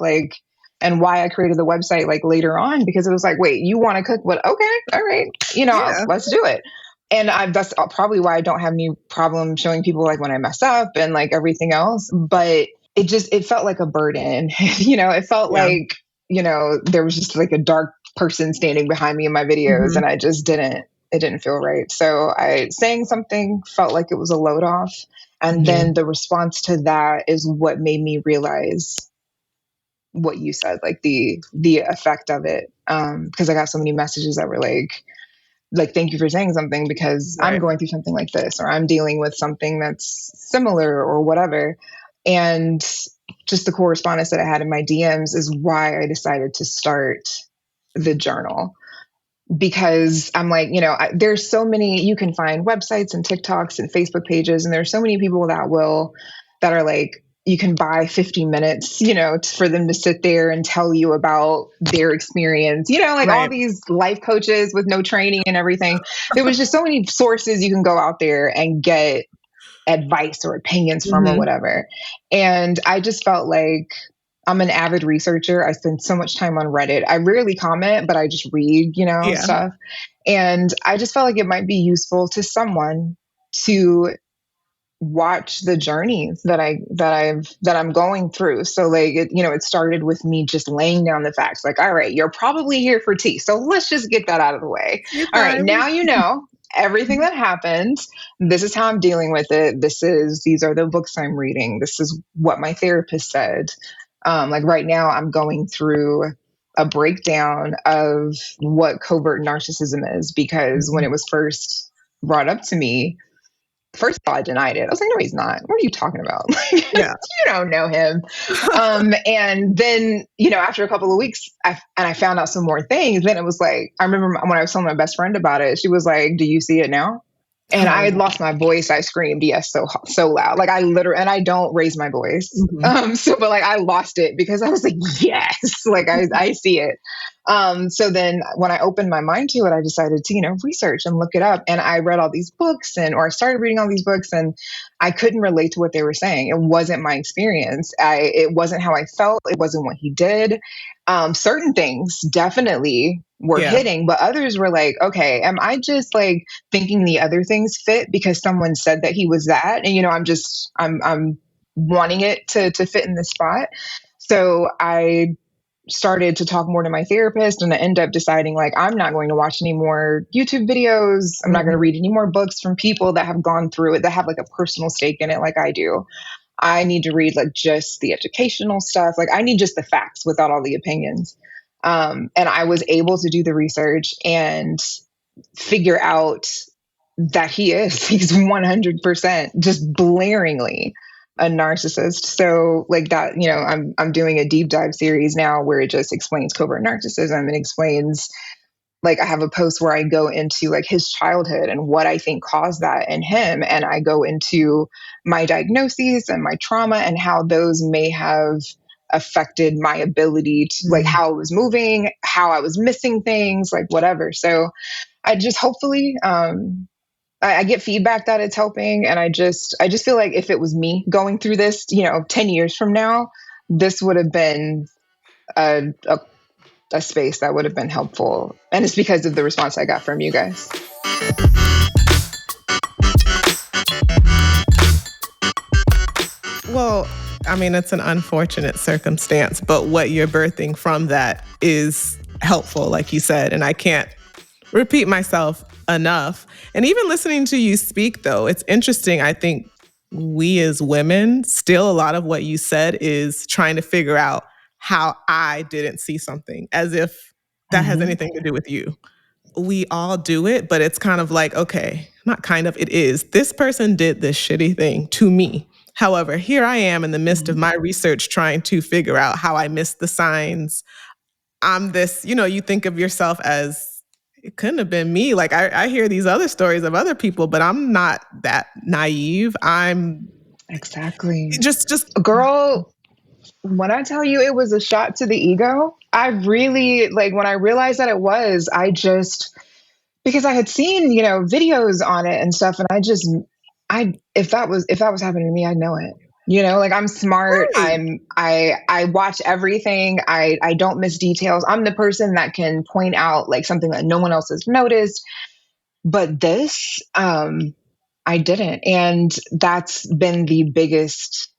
A: and why I created the website later on, because it was wait, you want to cook? What? Okay. All right. Let's do it. And that's probably why I don't have any problem showing people when I mess up and everything else. But it felt like a burden. It felt there was just a dark person standing behind me in my videos, and it didn't feel right. So saying something felt like it was a load off. And then the response to that is what made me realize what you said, the effect of it. Because I got so many messages that were thank you for saying something, because I'm going through something like this, or I'm dealing with something that's similar or whatever. And just the correspondence that I had in my DMs is why I decided to start the journal, because I'm there's so many, you can find websites and TikToks and Facebook pages, and there's so many people that are you can buy 50 minutes, for them to sit there and tell you about their experience, all these life coaches with no training and everything. There was just so many sources you can go out there and get advice or opinions from or whatever. And I just felt I'm an avid researcher. I spend so much time on Reddit. I rarely comment, but I just read, stuff. And I just felt it might be useful to someone to watch the journeys that I'm going through. So it started with me just laying down the facts. All right, you're probably here for tea. So let's just get that out of the way. All right, now everything that happened. This is how I'm dealing with it. These are the books I'm reading. This is what my therapist said. Right now I'm going through a breakdown of what covert narcissism is, because when it was first brought up to me, first of all, I denied it. I was no, he's not. What are you talking about? You don't know him. And then, after a couple of weeks, I found out some more things. Then it was I remember when I was telling my best friend about it, she was like, do you see it now? And I had lost my voice. I screamed, yes, so loud. I literally, and I don't raise my voice. But I lost it because I was yes, I see it. So then when I opened my mind to it, I decided to, research and look it up. And I read all these books or I started reading all these books, and I couldn't relate to what they were saying. It wasn't my experience. It wasn't how I felt. It wasn't what he did. Certain things definitely were
B: Yeah.
A: hitting, but others were like, okay, am I just like thinking the other things fit because someone said that he was that? And, I'm wanting it to fit in the spot. So I started to talk more to my therapist, and I end up deciding like I'm not going to watch any more YouTube videos. I'm not going to read any more books from people that have gone through it, that have like a personal stake in it like I do. I need to read like just the educational stuff. Like I need just the facts without all the opinions. And I was able to do the research and figure out that he's 100% just blaringly a narcissist. So like that, I'm doing a deep dive series now where it just explains covert narcissism and explains, like, I have a post where I go into like his childhood and what I think caused that in him. And I go into my diagnoses and my trauma and how those may have affected my ability to like how I was moving, how I was missing things, like whatever. So I just hopefully, I get feedback that it's helping. And I just feel like if it was me going through this, 10 years from now, this would have been a space that would have been helpful. And it's because of the response I got from you guys.
B: Well, I mean, it's an unfortunate circumstance, but what you're birthing from that is helpful, like you said. And I can't repeat myself enough. And even listening to you speak, though, it's interesting. I think we as women, still a lot of what you said is trying to figure out how I didn't see something, as if that has anything to do with you. We all do it, but it's kind of like, okay, not kind of, it is. This person did this shitty thing to me. However, here I am in the midst of my research trying to figure out how I missed the signs. I'm this, you think of yourself as, it couldn't have been me. Like I hear these other stories of other people, but I'm not that naive. I'm
A: exactly
B: just
A: girl. When I tell you it was a shot to the ego, I really like when I realized that it was, because I had seen, videos on it and stuff. And if that was happening to me, I'd know it. Like I'm smart.
B: right.
A: I watch everything. I don't miss details. I'm the person that can point out like something that no one else has noticed. But this, I didn't. And that's been the biggest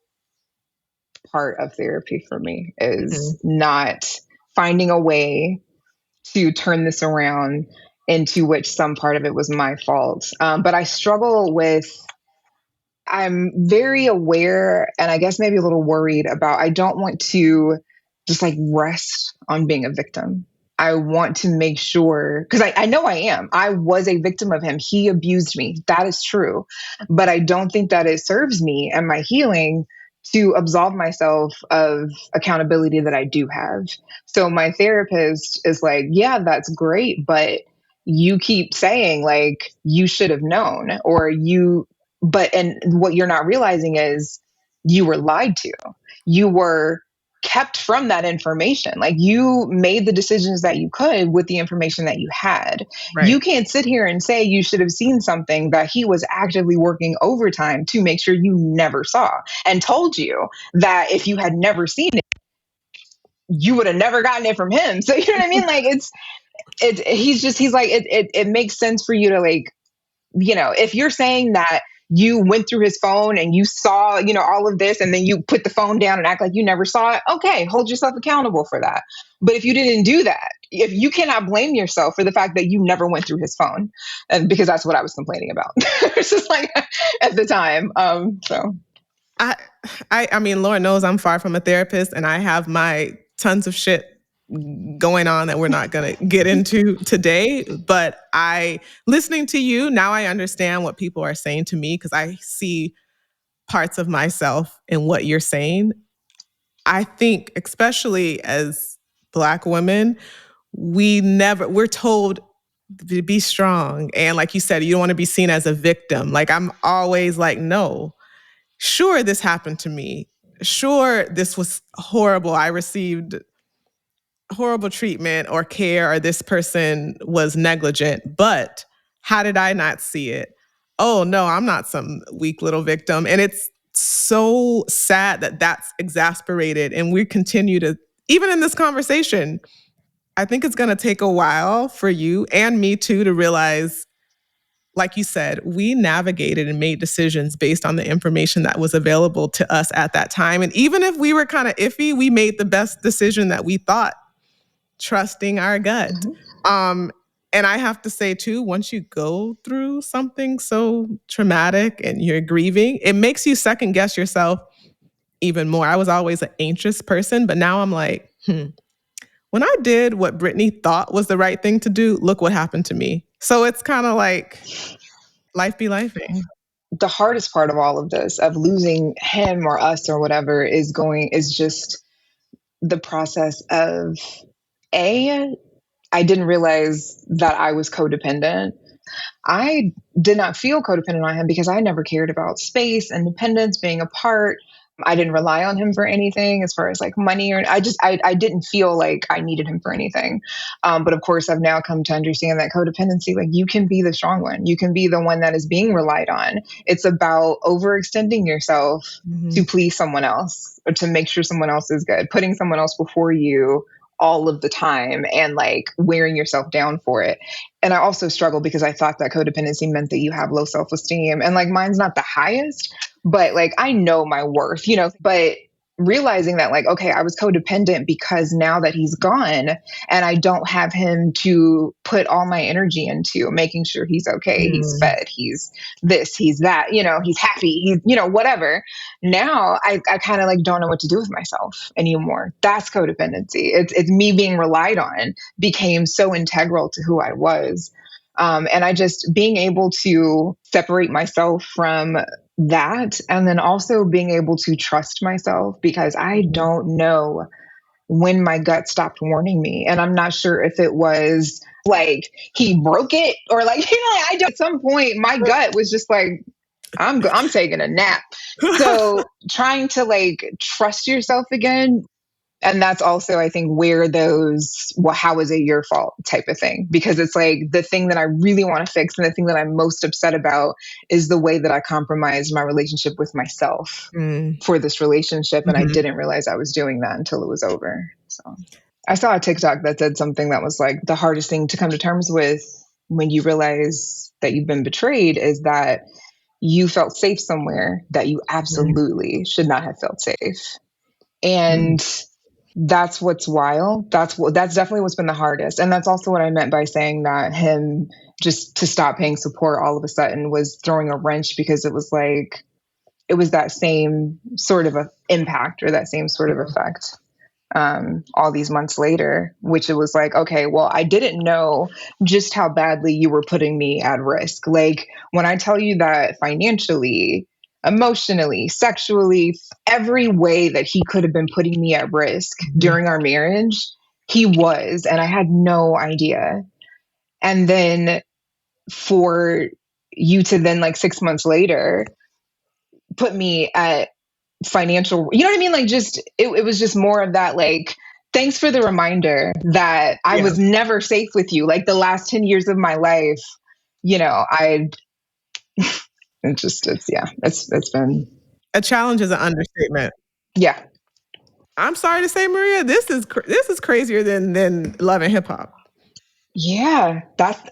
A: part of therapy for me, is not finding a way to turn this around, into which some part of it was my fault. But I struggle with, I'm very aware and I guess maybe a little worried about, I don't want to just like rest on being a victim. I want to make sure, because I know I am. I was a victim of him. He abused me. That is true. But I don't think that it serves me and my healing to absolve myself of accountability that I do have. So my therapist is like, yeah, that's great, but you keep saying like, you should have known, and what you're not realizing is you were lied to. You were kept from that information. Like you made the decisions that you could with the information that you had.
B: Right.
A: You can't sit here and say you should have seen something that he was actively working overtime to make sure you never saw, and told you that if you had never seen it, you would have never gotten it from him. So you know what I mean? Like he's like, it makes sense for you to like, if you're saying that you went through his phone and you saw, all of this, and then you put the phone down and act like you never saw it, okay, hold yourself accountable for that. But if you didn't do that, if you cannot blame yourself for the fact that you never went through his phone, and because that's what I was complaining about. It's just like at the time. So
B: I mean, Lord knows I'm far from a therapist, and I have my tons of shit going on that we're not going to get into today. But listening to you, now I understand what people are saying to me, because I see parts of myself in what you're saying. I think, especially as Black women, we're told to be strong. And like you said, you don't want to be seen as a victim. Like I'm always like, no, sure, this happened to me. Sure, this was horrible. I received horrible treatment or care, or this person was negligent, but how did I not see it? Oh no, I'm not some weak little victim. And it's so sad that that's exasperated. And we continue to, even in this conversation, I think it's going to take a while for you and me too to realize, like you said, we navigated and made decisions based on the information that was available to us at that time. And even if we were kind of iffy, we made the best decision that we thought, trusting our gut. And I have to say too, once you go through something so traumatic and you're grieving, it makes you second guess yourself even more. I was always an anxious person, but now I'm like, when I did what Brittany thought was the right thing to do, look what happened to me. So it's kind of like life be lifing.
A: The hardest part of all of this, of losing him or us or whatever, is just the process of I didn't realize that I was codependent. I did not feel codependent on him because I never cared about space, independence, being apart. I didn't rely on him for anything as far as like money, or I didn't feel like I needed him for anything. But of course, I've now come to understand that codependency, like, you can be the strong one. You can be the one that is being relied on. It's about overextending yourself to please someone else or to make sure someone else is good, putting someone else before you all of the time and like wearing yourself down for it. And I also struggle because I thought that codependency meant that you have low self-esteem, and like mine's not the highest, but like I know my worth, but realizing that like, okay, I was codependent because now that he's gone and I don't have him to put all my energy into making sure he's okay, he's fed, he's this, he's that, he's happy, he's, whatever. Now I kind of like don't know what to do with myself anymore. That's codependency. It's me being relied on became so integral to who I was. And I just being able to separate myself from that, and then also being able to trust myself, because I don't know when my gut stopped warning me. And I'm not sure if it was like he broke it or like, at some point my gut was just like, I'm taking a nap. So trying to like trust yourself again. And that's also, I think, where how is it your fault type of thing? Because it's like the thing that I really want to fix and the thing that I'm most upset about is the way that I compromised my relationship with myself for this relationship. And I didn't realize I was doing that until it was over. So I saw a TikTok that said something that was like, the hardest thing to come to terms with when you realize that you've been betrayed is that you felt safe somewhere that you absolutely should not have felt safe. And that's what's wild. That's definitely what's been the hardest. And that's also what I meant by saying that him just to stop paying support all of a sudden was throwing a wrench, because it was like, it was that same sort of a impact or that same sort of effect all these months later, which it was like, okay, well, I didn't know just how badly you were putting me at risk. Like when I tell you that financially, emotionally, sexually, every way that he could have been putting me at risk during our marriage, he was, and I had no idea. And then for you to then like 6 months later put me at financial, you know what I mean? Like just, it was just more of that, like, thanks for the remander that I was never safe with you. Like the last 10 years of my life, it's been
B: a challenge is an understatement.
A: Yeah.
B: I'm sorry to say, Maria, this is crazier than Love and Hip Hop.
A: Yeah,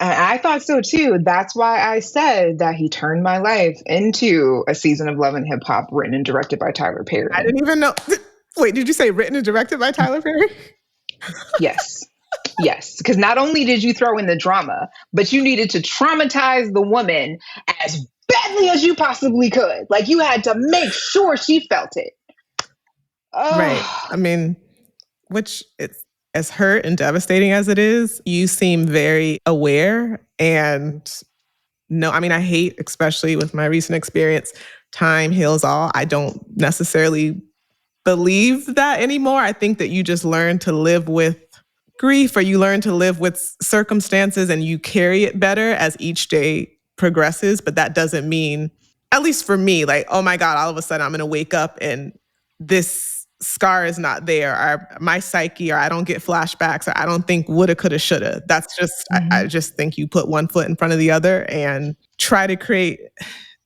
A: I thought so too. That's why I said that he turned my life into a season of Love and Hip Hop written and directed by Tyler Perry.
B: I didn't even know. Wait, did you say written and directed by Tyler Perry?
A: Yes. Yes, because not only did you throw in the drama, but you needed to traumatize the woman as badly as you possibly could. Like you had to make sure she felt it. Oh.
B: Right. I mean, which it's as hurt and devastating as it is, you seem very aware. And no, I mean, I hate, especially with my recent experience, time heals all. I don't necessarily believe that anymore. I think that you just learn to live with grief, or you learn to live with circumstances and you carry it better as each day progresses. But that doesn't mean, at least for me, like, oh my God, all of a sudden I'm going to wake up and this scar is not there, or my psyche, or I don't get flashbacks, or I don't think woulda, coulda, shoulda. That's just, I just think you put one foot in front of the other and try to create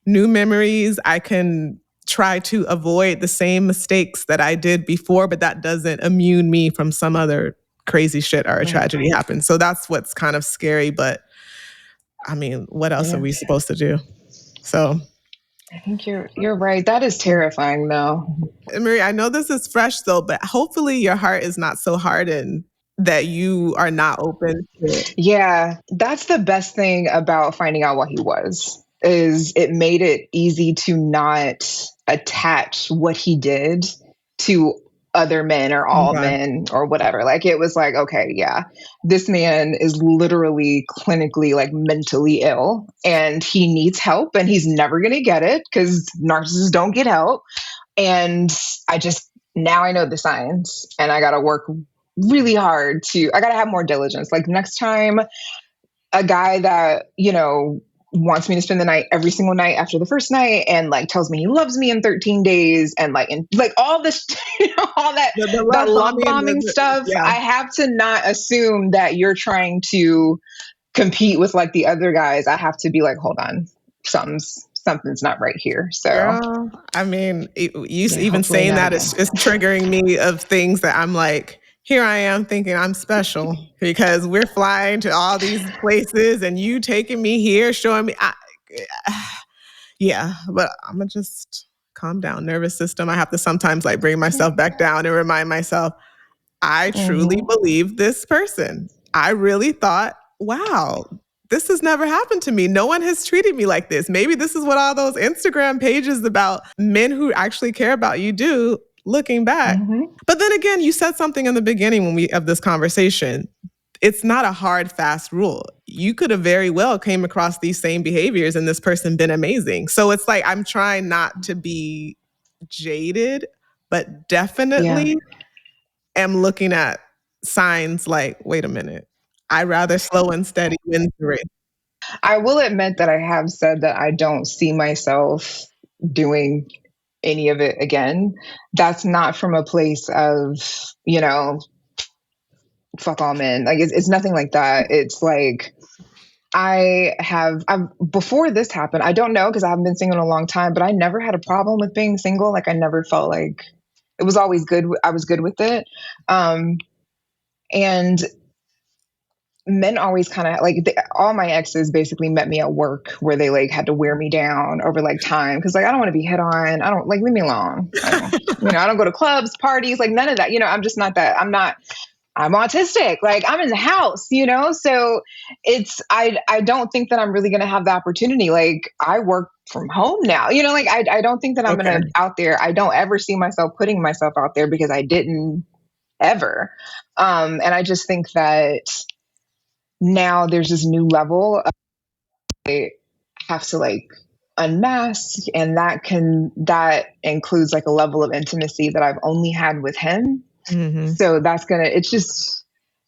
B: new memories. I can try to avoid the same mistakes that I did before, but that doesn't immune me from some other crazy shit or a tragedy happens. So that's what's kind of scary. But I mean, what else are we supposed to do? So
A: I think you're right. That is terrifying, though.
B: Marie, I know this is fresh though, but hopefully your heart is not so hardened that you are not open to it.
A: Yeah, that's the best thing about finding out what he was, is it made it easy to not attach what he did to other men or all men or whatever. Like, it was like, okay, yeah, this man is literally clinically like mentally ill and he needs help and he's never going to get it because narcissists don't get help. And now I know the signs and I got to work really hard I got to have more diligence. Like, next time a guy that, wants me to spend the night every single night after the first night and like tells me he loves me in 13 days and like all this, all that, the love bombing stuff. Yeah. I have to not assume that you're trying to compete with like the other guys. I have to be like, hold on, something's not right here. So,
B: girl, I mean, you even saying that is triggering me of things that I'm like, here I am thinking I'm special because we're flying to all these places and you taking me here, showing me. Yeah, but I'm gonna just calm down. Nervous system. I have to sometimes like bring myself back down and remind myself, I truly believe this person. I really thought, wow, this has never happened to me. No one has treated me like this. Maybe this is what all those Instagram pages about men who actually care about you do, looking back. But then again, you said something in the beginning of this conversation. It's not a hard, fast rule. You could have very well came across these same behaviors and this person been amazing. So it's like, I'm trying not to be jaded, but definitely am looking at signs like, wait a minute, I rather slow and steady wins the race.
A: I will admit that I have said that I don't see myself doing any of it again. That's not from a place of, fuck all men. Like, it's nothing like that. It's like, before this happened, I don't know because I haven't been single in a long time, but I never had a problem with being single. Like, I never felt like it was always good. I was good with it. And men always kind of like all my exes basically met me at work where they like had to wear me down over like time. Cause like, I don't want to be hit on. I don't like, leave me alone. I don't go to clubs, parties, like none of that. I'm just not that. I'm autistic. Like, I'm in the house, so I don't think that I'm really going to have the opportunity. Like, I work from home now, like, I don't think that I'm going to out there. I don't ever see myself putting myself out there because I didn't ever. And I just think that now there's this new level of, I have to like unmask, and that includes like a level of intimacy that I've only had with him. So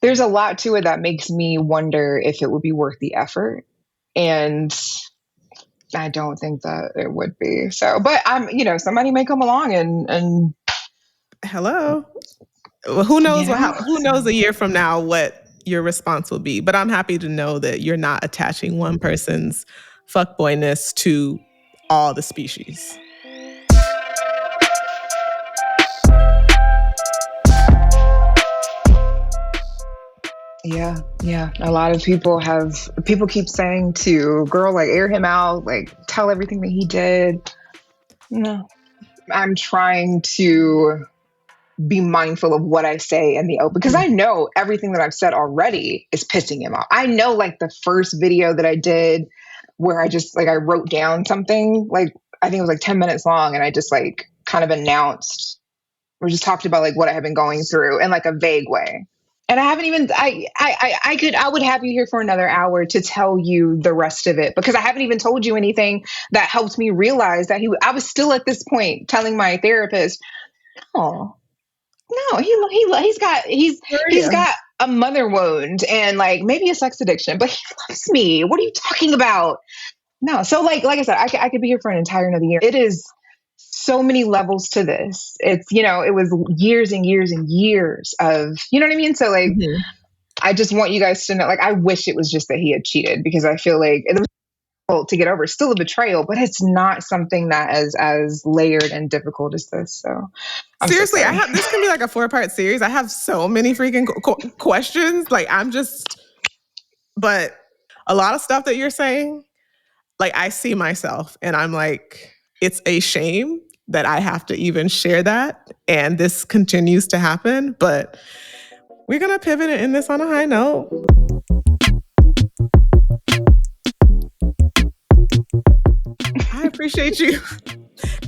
A: there's a lot to it that makes me wonder if it would be worth the effort. And I don't think that it would be. So, but somebody may come along and
B: hello. Well, who knows who knows a year from now what your response will be. But I'm happy to know that you're not attaching one person's fuckboyness to all the species.
A: Yeah. A lot of people keep saying to girl, like, air him out, like tell everything that he did. No, I'm trying to be mindful of what I say in the open because I know everything that I've said already is pissing him off. I know like the first video that I did where I just like, I wrote down something, like, I think it was like 10 minutes long. And I just like kind of announced or just talked about like what I had been going through in like a vague way. And I haven't even, I would have you here for another hour to tell you the rest of it because I haven't even told you anything that helped me realize that I was still at this point telling my therapist, oh, no, he's got a mother wound and like maybe a sex addiction, but he loves me. What are you talking about? No. So like I said, I could be here for an entire another year. It is so many levels to this. It's, it was years and years and years of, you know what I mean? So like, I just want you guys to know, like, I wish it was just that he had cheated because I feel like to get over. It's still a betrayal, but it's not something that is as layered and difficult as this. So I'm
B: seriously,
A: so
B: this can be like a 4-part series. I have so many freaking questions. Like but a lot of stuff that you're saying, like I see myself and I'm like, it's a shame that I have to even share that. And this continues to happen, but we're going to pivot and end this on a high note. I appreciate you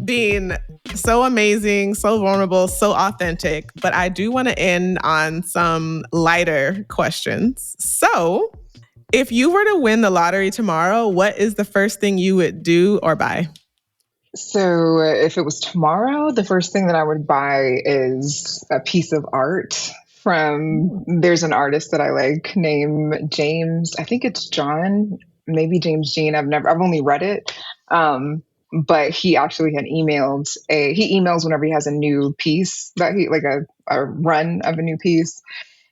B: being so amazing, so vulnerable, so authentic, but I do want to end on some lighter questions. So, if you were to win the lottery tomorrow, what is the first thing you would do or buy?
A: So if it was tomorrow, the first thing that I would buy is a piece of art there's an artist that I like named James. I think it's John, maybe James Jean. I've only read it. But he actually had he emails whenever he has a new piece that like a run of a new piece.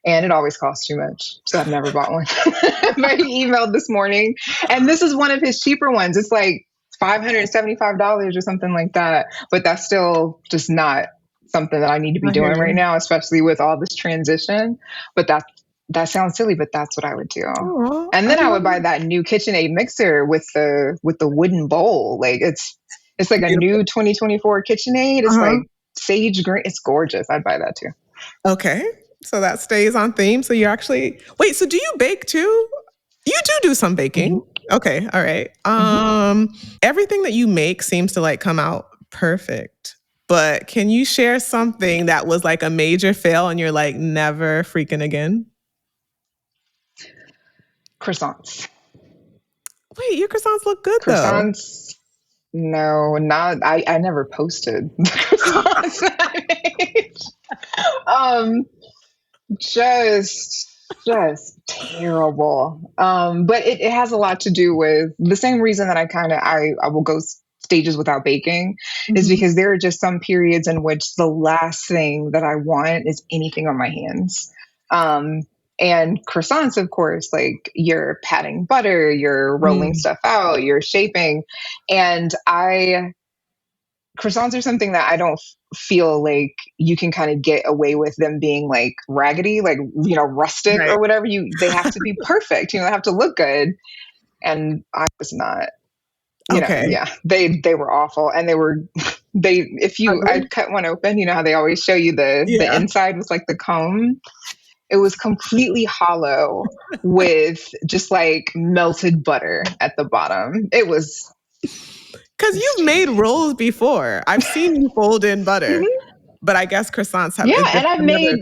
A: And it always costs too much. So I've never bought one. But he emailed this morning. And this is one of his cheaper ones. It's like $575 or something like that. But that's still just not something that I need to be doing right now, especially with all this transition. But that sounds silly, but that's what I would do. Aww, and then I would buy that new KitchenAid mixer with the wooden bowl. Like it's like a new 2024 KitchenAid. It's like sage green. It's gorgeous. I'd buy that too.
B: Okay. So that stays on theme. So you're actually, wait, so do you bake too? You do some baking. Mm-hmm. Okay. All right. Everything that you make seems to like come out perfect, but can you share something that was like a major fail and you're like, never freaking again?
A: Croissants.
B: Wait, your croissants look good
A: though. No, not, I never posted the croissants that I made. Just terrible. But it has a lot to do with the same reason that I will go stages without baking is because there are just some periods in which the last thing that I want is anything on my hands. And croissants, of course, like you're patting butter, you're rolling stuff out, you're shaping. And croissants are something that I don't feel like you can kind of get away with them being like raggedy, like, rustic or whatever. They have to be perfect, they have to look good. And I was not, they were awful. And I'd cut one open, how they always show you the inside was like the cone. It was completely hollow with just like melted butter at the bottom. It was...
B: Because you've made rolls before. I've seen you fold in butter, but I guess croissants have.
A: Yeah, and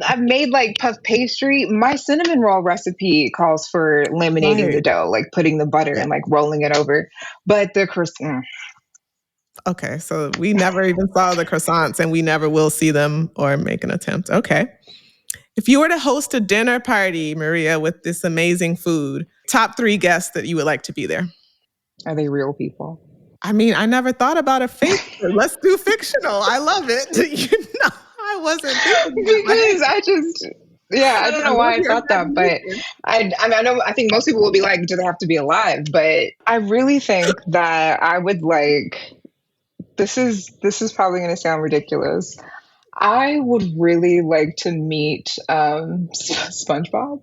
A: I've made like puff pastry. My cinnamon roll recipe calls for laminating the dough, like putting the butter and like rolling it over. But the croissant.
B: Okay, so we never even saw the croissants, and we never will see them or make an attempt. Okay. If you were to host a dinner party, Maria, with this amazing food, top 3 guests that you would like to be there.
A: Are they real people?
B: I mean, I never thought about a fake. Let's do fictional. I love it. I wasn't thinking
A: because I don't know why I thought that, but I think most people will be like, do they have to be alive? But I really think that I would like, this is probably going to sound ridiculous. I would really like to meet SpongeBob.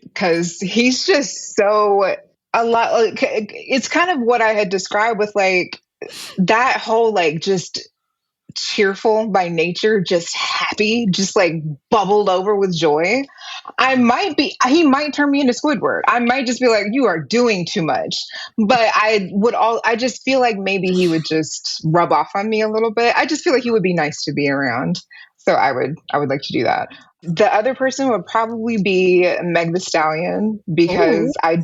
A: Because he's just so... a lot, like, it's kind of what I had described with like that whole like just cheerful by nature, just happy, just like bubbled over with joy. He might turn me into Squidward. I might just be like, you are doing too much. But I just feel like maybe he would just rub off on me a little bit. I just feel like he would be nice to be around. So I would like to do that. The other person would probably be Meg Thee Stallion because I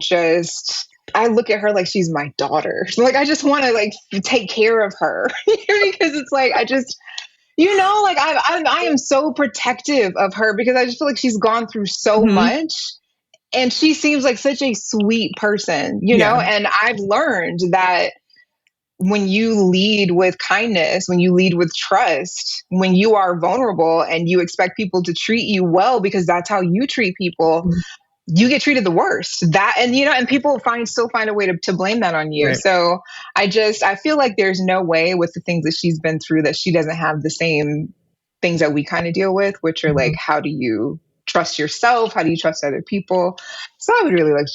A: look at her like she's my daughter. Like I just want to like take care of her because it's like I just, like I am so protective of her because I just feel like she's gone through so much, and she seems like such a sweet person, know. And I've learned that when you lead with kindness, when you lead with trust, when you are vulnerable and you expect people to treat you well because that's how you treat people, you get treated the worst. That, and and people still find a way to blame that on you.
B: Right.
A: So I feel like there's no way with the things that she's been through that she doesn't have the same things that we kind of deal with, which are like, how do you trust yourself? How do you trust other people? So I would really like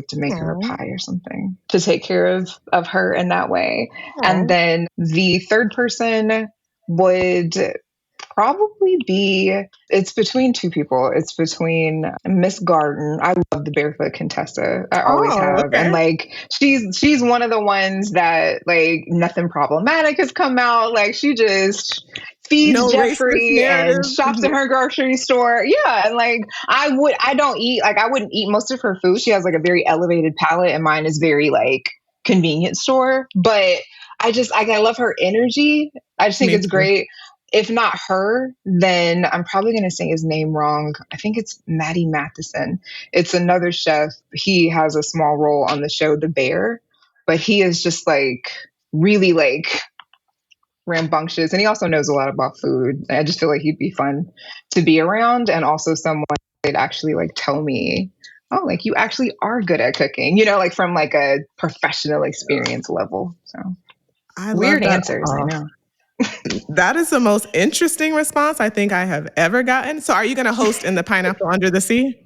A: to make her a pie or something to take care of her in that way. And then the third person would probably be, it's between two people. It's between Miss Garden. I love the Barefoot Contessa. I always have.
B: Okay.
A: And like she's one of the ones that like nothing problematic has come out. Like she just feeds
B: No racist
A: Jeffrey and
B: narrative.
A: shops in her grocery store. Yeah. And like I wouldn't eat most of her food. She has like a very elevated palate, and mine is very like convenience store. But I love her energy. I just think it's great. If not her, then I'm probably going to say his name wrong. I think it's Matty Matheson. It's another chef. He has a small role on the show The Bear, but he is just like really like rambunctious. And he also knows a lot about food. I just feel like he'd be fun to be around, and also someone that actually like tell me, oh, like you actually are good at cooking, like from like a professional experience level. So weird answers, I know.
B: That is the most interesting response I think I have ever gotten. So are you going to host in the Pineapple Under the Sea?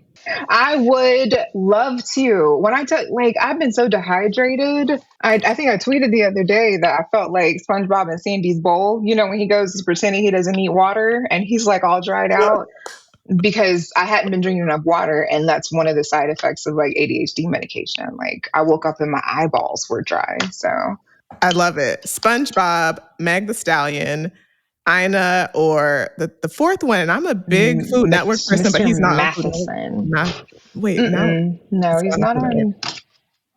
A: I would love to. When I've been so dehydrated. I think I tweeted the other day that I felt like SpongeBob in Sandy's bowl, when he goes pretending he doesn't eat water and he's like all dried out because I hadn't been drinking enough water. And that's one of the side effects of like ADHD medication. Like I woke up and my eyeballs were dry. So
B: I love it. SpongeBob, Meg the Stallion, Ina, or the fourth one. And I'm a big Food Network person,
A: Mr.
B: but he's not
A: Matheson.
B: No,
A: he's not on.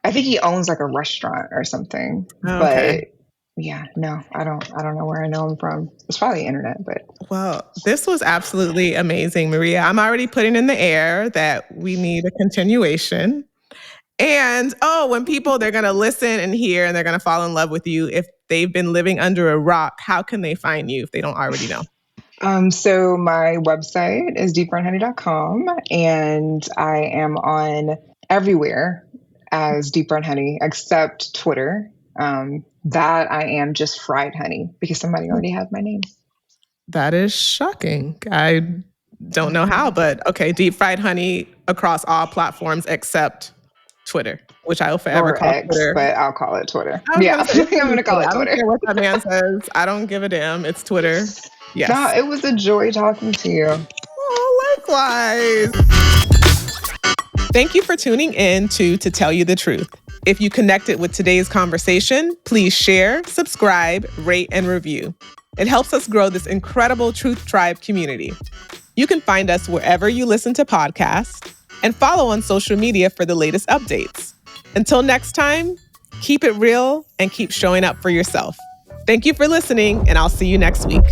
A: I think he owns like a restaurant or something. Okay. But yeah, no, I don't know where I know him from. It's probably the internet, but.
B: Well, this was absolutely amazing, Maria. I'm already putting in the air that we need a continuation. And, when people, they're going to listen and hear and they're going to fall in love with you. If they've been living under a rock, how can they find you if they don't already know?
A: So my website is deepfriedhoney.com, and I am on everywhere as Deep Fried Honey except Twitter. That I am just Fried Honey because somebody already had my name.
B: That is shocking. I don't know how, but okay, Deep Fried Honey across all platforms except Twitter, which I will forever call
A: X,
B: Twitter.
A: But I'll call it Twitter. Yeah, I'm going to call it Twitter.
B: I don't care what that man says. I don't give a damn. It's Twitter. Yes.
A: No, it was a joy talking to you.
B: Oh, likewise. Thank you for tuning in to Tell You the Truth. If you connected with today's conversation, please share, subscribe, rate, and review. It helps us grow this incredible Truth Tribe community. You can find us wherever you listen to podcasts and follow on social media for the latest updates. Until next time, keep it real and keep showing up for yourself. Thank you for listening, and I'll see you next week.